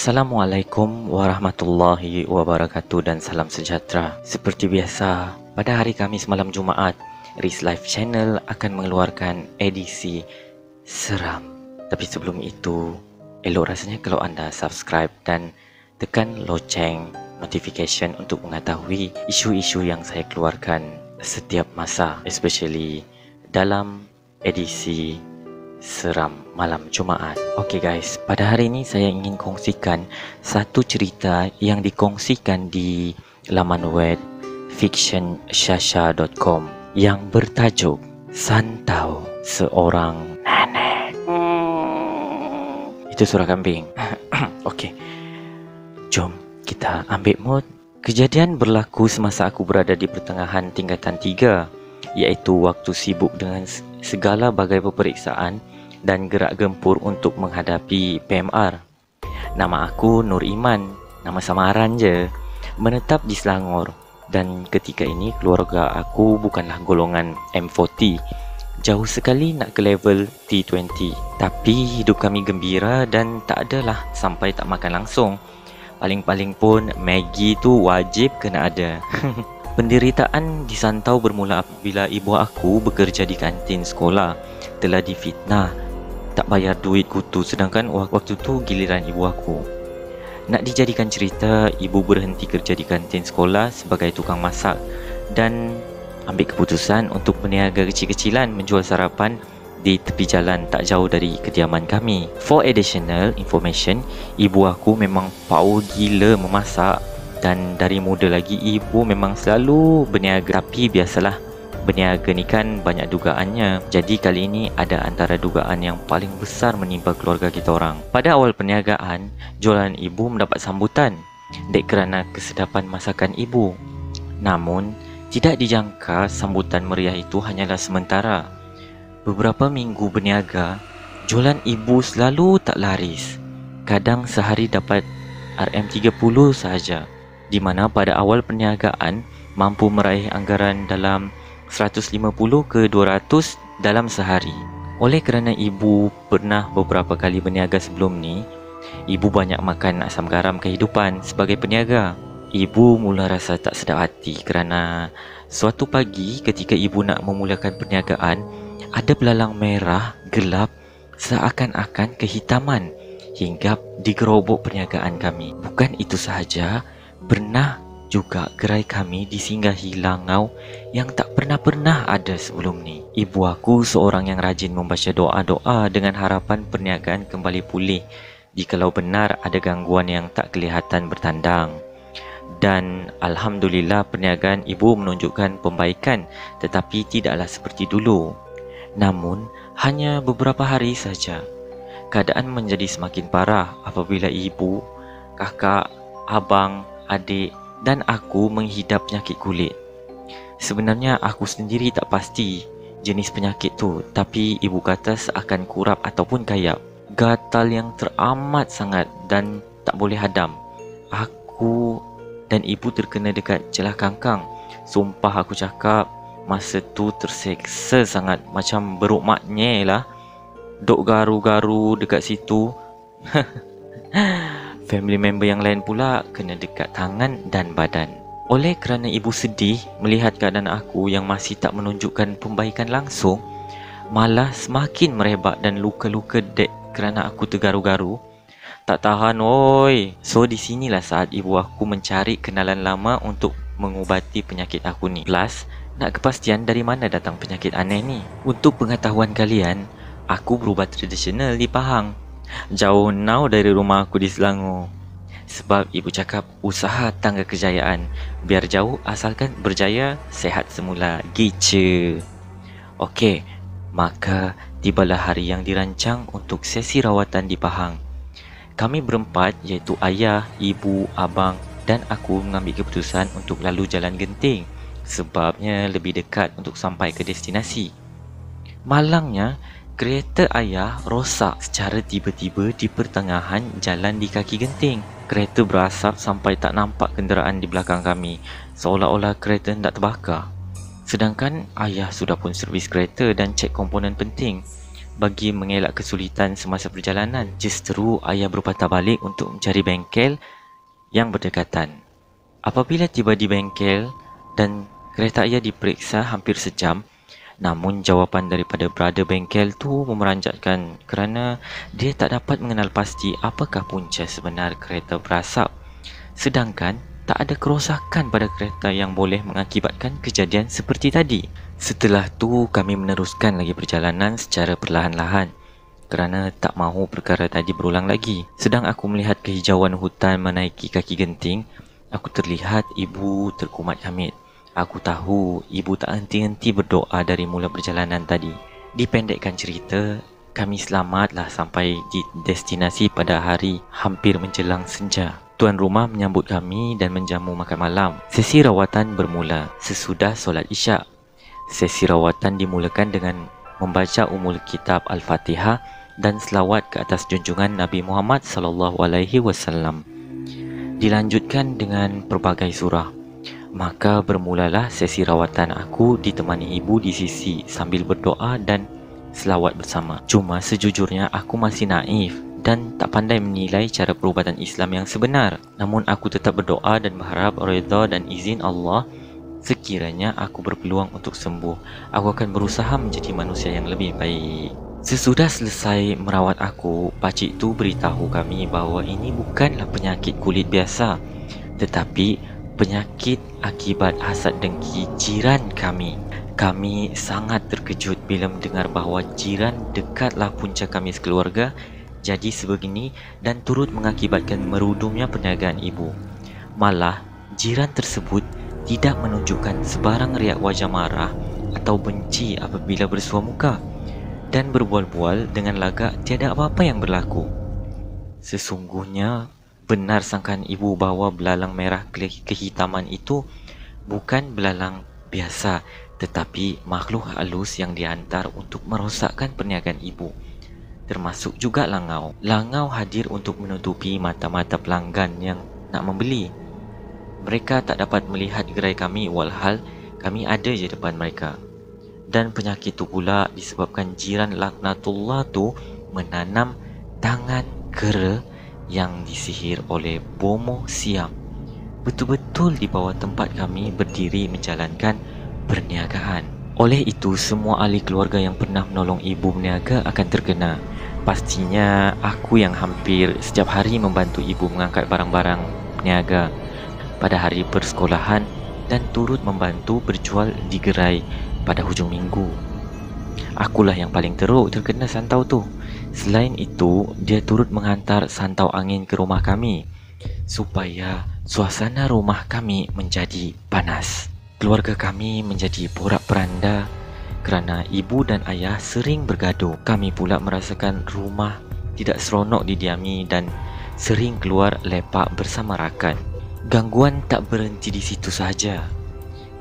Assalamualaikum warahmatullahi wabarakatuh dan salam sejahtera. Seperti biasa, pada hari Khamis malam Jumaat, Riz Live Channel akan mengeluarkan edisi seram. Tapi sebelum itu, elok rasanya kalau anda subscribe dan tekan loceng notification untuk mengetahui isu-isu yang saya keluarkan setiap masa, especially dalam edisi seram malam Jumaat. Okey guys, pada hari ini saya ingin kongsikan satu cerita yang dikongsikan di laman web fictionshasha.com yang bertajuk Santau Seorang Nenek. Itu suara kambing. Okey, jom kita ambil mood. Kejadian berlaku semasa aku berada di pertengahan tingkatan 3, iaitu waktu sibuk dengan segala bagai peperiksaan dan gerak gempur untuk menghadapi PMR. Nama aku Nur Iman, nama samaran je. Menetap di Selangor, dan ketika ini keluarga aku bukanlah golongan M40. Jauh sekali nak ke level T20. Tapi hidup kami gembira dan tak adalah sampai tak makan langsung. Paling-paling pun Maggi tu wajib kena ada. Penderitaan di Santau bermula apabila ibu aku bekerja di kantin sekolah telah difitnah tak bayar duit kutu, sedangkan waktu tu giliran ibu aku. Nak dijadikan cerita, ibu berhenti kerja di kantin sekolah sebagai tukang masak dan ambil keputusan untuk berniaga kecil-kecilan menjual sarapan di tepi jalan tak jauh dari kediaman kami. For additional information, ibu aku memang power gila memasak dan dari muda lagi ibu memang selalu berniaga. Tapi biasalah, berniaga ni kan banyak dugaannya. Jadi kali ini ada antara dugaan yang paling besar menimpa keluarga kita orang. Pada awal perniagaan, jualan ibu mendapat sambutan dek kerana kesedapan masakan ibu. Namun, tidak dijangka sambutan meriah itu hanyalah sementara. Beberapa minggu berniaga, jualan ibu selalu tak laris. Kadang sehari dapat RM30 sahaja, di mana pada awal perniagaan mampu meraih anggaran dalam 150 ke 200 dalam sehari. Oleh kerana ibu pernah beberapa kali berniaga sebelum ni, ibu banyak makan asam garam kehidupan sebagai peniaga. Ibu mula rasa tak sedap hati kerana suatu pagi ketika ibu nak memulakan perniagaan, ada belalang merah gelap seakan-akan kehitaman hinggap di gerobok perniagaan kami. Bukan itu sahaja, pernah juga gerai kami disinggahi langau yang tak pernah ada sebelum ni. Ibu aku seorang yang rajin membaca doa-doa dengan harapan perniagaan kembali pulih jikalau benar ada gangguan yang tak kelihatan bertandang. Dan alhamdulillah perniagaan ibu menunjukkan pembaikan, tetapi tidaklah seperti dulu. Namun hanya beberapa hari saja keadaan menjadi semakin parah apabila ibu, kakak, abang, adik dan aku menghidap penyakit kulit. Sebenarnya aku sendiri tak pasti jenis penyakit tu, tapi ibu kata seakan kurap ataupun kayap. Gatal yang teramat sangat dan tak boleh hadam. Aku dan ibu terkena dekat celah kangkang. Sumpah aku cakap, masa tu terseksa sangat, macam beruk maknya lah. Dok garu-garu dekat situ. Family member yang lain pula kena dekat tangan dan badan. Oleh kerana ibu sedih melihat keadaan aku yang masih tak menunjukkan pembaikan langsung, malah semakin merebak dan luka-luka dek kerana aku tergaru-garu. Tak tahan oi. So di sinilah saat ibu aku mencari kenalan lama untuk mengubati penyakit aku ni. Plus, nak kepastian dari mana datang penyakit aneh ni. Untuk pengetahuan kalian, aku berubat tradisional di Pahang, jauh now dari rumah aku di Selangor. Sebab ibu cakap usaha tangga kejayaan, biar jauh asalkan berjaya, sehat semula. Gitu. Okey, maka tibalah hari yang dirancang untuk sesi rawatan di Pahang. Kami berempat, iaitu ayah, ibu, abang dan aku mengambil keputusan untuk lalu jalan genting sebabnya lebih dekat untuk sampai ke destinasi. Malangnya, kereta ayah rosak secara tiba-tiba di pertengahan jalan di kaki genting. Kereta berasap sampai tak nampak kenderaan di belakang kami, seolah-olah kereta hendak terbakar. Sedangkan ayah sudah pun servis kereta dan cek komponen penting. bagi mengelak kesulitan semasa perjalanan. Justru ayah berpatah balik untuk mencari bengkel yang berdekatan. Apabila tiba di bengkel dan kereta ayah diperiksa hampir sejam, namun jawapan daripada berada bengkel tu memeranjatkan kerana dia tak dapat mengenal pasti apakah punca sebenar kereta berasap. Sedangkan tak ada kerosakan pada kereta yang boleh mengakibatkan kejadian seperti tadi. Setelah tu kami meneruskan lagi perjalanan secara perlahan-lahan kerana tak mahu perkara tadi berulang lagi. Sedang aku melihat kehijauan hutan menaiki kaki genting, aku terlihat ibu terkumat hamid. Aku tahu ibu tak henti-henti berdoa dari mula perjalanan tadi. Dipendekkan cerita, kami selamatlah sampai di destinasi pada hari hampir menjelang senja. Tuan rumah menyambut kami dan menjamu makan malam. Sesi rawatan bermula sesudah solat Isyak. Sesi rawatan dimulakan dengan membaca Ummul Kitab Al-Fatihah dan selawat ke atas junjungan Nabi Muhammad SAW. Dilanjutkan dengan pelbagai surah. Maka bermulalah sesi rawatan aku ditemani ibu di sisi sambil berdoa dan selawat bersama. Cuma sejujurnya aku masih naif dan tak pandai menilai cara perubatan Islam yang sebenar. Namun aku tetap berdoa dan berharap redha dan izin Allah. Sekiranya aku berpeluang untuk sembuh, aku akan berusaha menjadi manusia yang lebih baik. Sesudah selesai merawat aku, pakcik tu beritahu kami bahawa ini bukanlah penyakit kulit biasa, tetapi penyakit akibat hasad dengki jiran kami. Kami sangat terkejut bila mendengar bahawa jiran dekatlah punca kami sekeluarga jadi sebegini dan turut mengakibatkan merudumnya perniagaan ibu. Malah, jiran tersebut tidak menunjukkan sebarang riak wajah marah atau benci apabila bersua muka dan berbual-bual dengan lagak tiada apa-apa yang berlaku. Sesungguhnya benar sangkaan ibu bahawa belalang merah kehitaman itu bukan belalang biasa, tetapi makhluk halus yang dihantar untuk merosakkan perniagaan ibu, termasuk juga langau. Langau hadir untuk menutupi mata-mata pelanggan yang nak membeli. Mereka tak dapat melihat gerai kami walhal kami ada je depan mereka. Dan penyakit tu pula disebabkan jiran laknatullah tu menanam tangan kera yang disihir oleh bomoh siam betul-betul di bawah tempat kami berdiri menjalankan perniagaan. Oleh itu, semua ahli keluarga yang pernah menolong ibu berniaga akan terkena. Pastinya aku yang hampir setiap hari membantu ibu mengangkat barang-barang berniaga pada hari persekolahan dan turut membantu berjual di gerai pada hujung minggu. Akulah yang paling teruk terkena santau tu. Selain itu, dia turut menghantar santau angin ke rumah kami supaya suasana rumah kami menjadi panas. Keluarga kami menjadi porak-poranda kerana ibu dan ayah sering bergaduh. Kami pula merasakan rumah tidak seronok didiami dan sering keluar lepak bersama rakan. Gangguan tak berhenti di situ sahaja.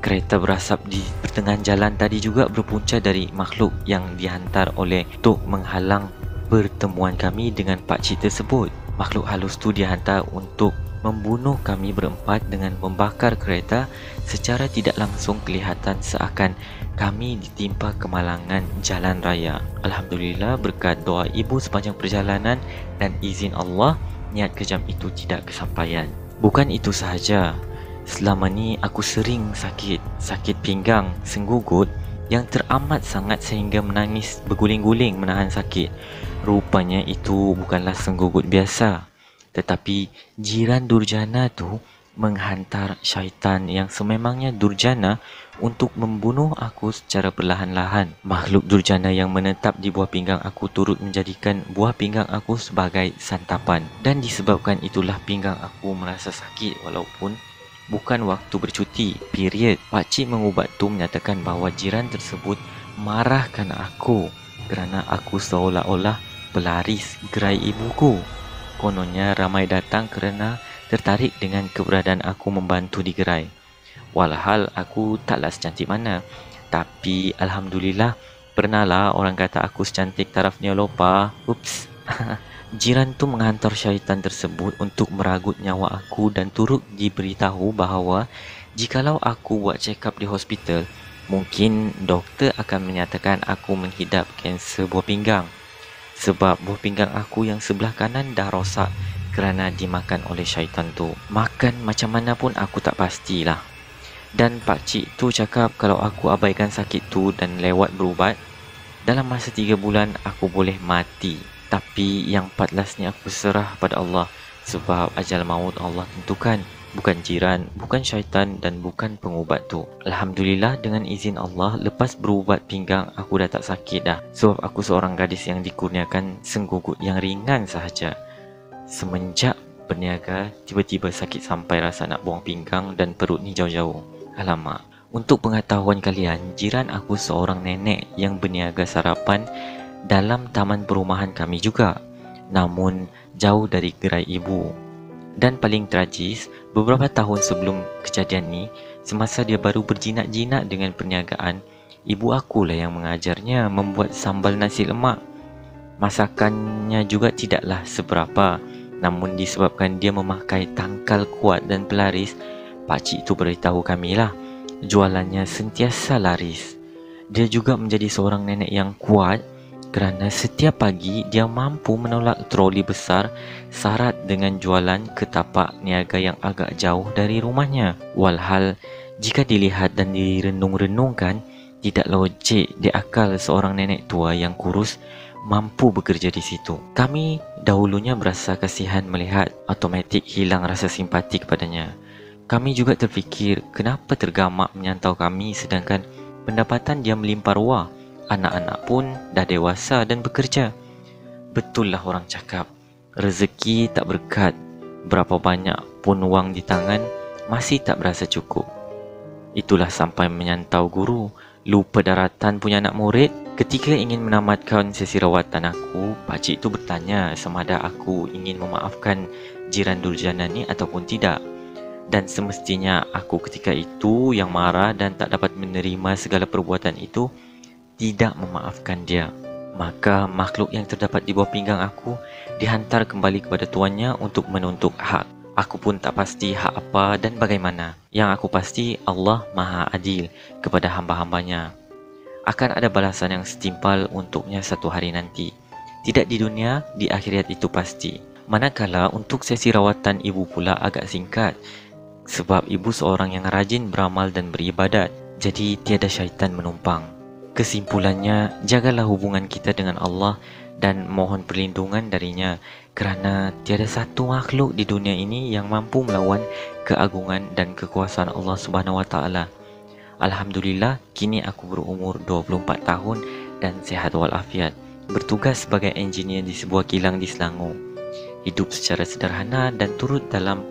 Kereta berasap di pertengahan jalan tadi juga berpunca dari makhluk yang dihantar oleh untuk menghalang pertemuan kami dengan pakcik tersebut. Makhluk halus tu dihantar untuk membunuh kami berempat dengan membakar kereta secara tidak langsung kelihatan seakan kami ditimpa kemalangan jalan raya. Alhamdulillah, berkat doa ibu sepanjang perjalanan dan izin Allah, niat kejam itu tidak kesampaian. Bukan itu sahaja, selama ni aku sering sakit pinggang, senggugut yang teramat sangat sehingga menangis berguling-guling menahan sakit. Rupanya itu bukanlah senggugut biasa, tetapi jiran durjana tu menghantar syaitan yang sememangnya durjana untuk membunuh aku secara perlahan-lahan. Makhluk durjana yang menetap di buah pinggang aku turut menjadikan buah pinggang aku sebagai santapan. Dan disebabkan itulah pinggang aku merasa sakit walaupun bukan waktu bercuti, period. Pakcik mengubat tu menyatakan bahawa jiran tersebut marahkan aku kerana aku seolah-olah pelaris gerai ibuku. Kononnya ramai datang kerana tertarik dengan keberadaan aku membantu di gerai. Walhal aku taklah secantik mana. Tapi Alhamdulillah, pernahlah orang kata aku secantik taraf Neolopa. Ups. Jiran tu menghantar syaitan tersebut untuk meragut nyawa aku dan turut diberitahu bahawa jikalau aku buat check up di hospital, mungkin doktor akan menyatakan aku menghidap kanser buah pinggang. Sebab buah pinggang aku yang sebelah kanan dah rosak kerana dimakan oleh syaitan tu. Makan macam mana pun aku tak pastilah. Dan pakcik tu cakap kalau aku abaikan sakit tu dan lewat berubat, dalam masa 3 bulan aku boleh mati. Tapi yang 14 ni aku serah pada Allah. Sebab ajal maut Allah tentukan. Bukan jiran, bukan syaitan dan bukan pengubat tu. Alhamdulillah dengan izin Allah, lepas berubat pinggang aku dah tak sakit dah. Sebab aku seorang gadis yang dikurniakan senggugut yang ringan sahaja. Semenjak berniaga, tiba-tiba sakit sampai rasa nak buang pinggang dan perut ni jauh-jauh. Alamak. Untuk pengetahuan kalian, jiran aku seorang nenek yang berniaga sarapan dalam taman perumahan kami juga. Namun jauh dari gerai ibu. Dan paling tragis, beberapa tahun sebelum kejadian ni, semasa dia baru berjinak-jinak dengan perniagaan, ibu akulah yang mengajarnya membuat sambal nasi lemak. Masakannya juga tidaklah seberapa, namun disebabkan dia memakai tangkal kuat dan pelaris, pakcik itu beritahu kamilah, jualannya sentiasa laris. Dia juga menjadi seorang nenek yang kuat kerana setiap pagi dia mampu menolak troli besar syarat dengan jualan ke tapak niaga yang agak jauh dari rumahnya. Walhal, jika dilihat dan direnung-renungkan, tidak logik di akal seorang nenek tua yang kurus mampu bekerja di situ. Kami dahulunya berasa kasihan melihat automatik hilang rasa simpati kepadanya. Kami juga terfikir kenapa tergamak menyantau kami sedangkan pendapatan dia melimpah ruah. Anak-anak pun dah dewasa dan bekerja. Betul lah orang cakap, rezeki tak berkat. Berapa banyak pun wang di tangan, masih tak berasa cukup. Itulah sampai menyantau guru, lupa daratan punya anak murid. Ketika ingin menamatkan sesi rawatan aku, pakcik itu bertanya sama ada aku ingin memaafkan jiran durjana ni ataupun tidak. Dan semestinya aku ketika itu yang marah dan tak dapat menerima segala perbuatan itu, tidak memaafkan dia. Maka makhluk yang terdapat di bawah pinggang aku dihantar kembali kepada tuannya untuk menuntut hak. Aku pun tak pasti hak apa dan bagaimana. Yang aku pasti Allah Maha Adil kepada hamba-hambanya. Akan ada balasan yang setimpal untuknya satu hari nanti. Tidak di dunia, di akhirat itu pasti. Manakala untuk sesi rawatan ibu pula agak singkat. Sebab ibu seorang yang rajin beramal dan beribadat. Jadi tiada syaitan menumpang. Kesimpulannya, jagalah hubungan kita dengan Allah dan mohon perlindungan darinya kerana tiada satu makhluk di dunia ini yang mampu melawan keagungan dan kekuasaan Allah Subhanahu Wa Taala. Alhamdulillah, kini aku berumur 24 tahun dan sihat walafiat. Bertugas sebagai engineer di sebuah kilang di Selangor. Hidup secara sederhana dan turut dalam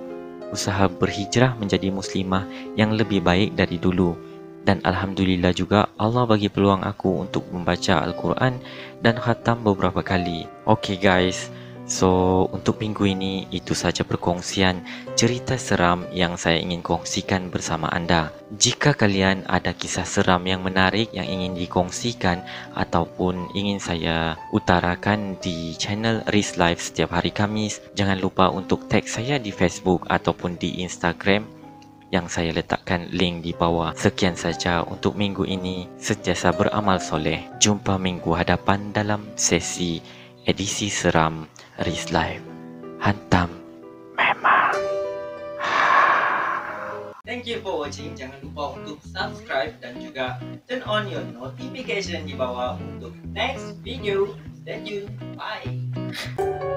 usaha berhijrah menjadi muslimah yang lebih baik dari dulu. Dan Alhamdulillah juga Allah bagi peluang aku untuk membaca Al-Quran dan khatam beberapa kali. Okay guys, so untuk minggu ini itu saja perkongsian cerita seram yang saya ingin kongsikan bersama anda. Jika kalian ada kisah seram yang menarik yang ingin dikongsikan ataupun ingin saya utarakan di channel Riz Live setiap hari Khamis, jangan lupa untuk tag saya di Facebook ataupun di Instagram yang saya letakkan link di bawah. Sekian saja untuk minggu ini. Sentiasa beramal soleh. Jumpa minggu hadapan dalam sesi edisi seram Riz Live. Hantam memang. Thank you for watching. Jangan lupa untuk subscribe dan juga turn on your notification di bawah untuk next video. Stay tuned. Bye.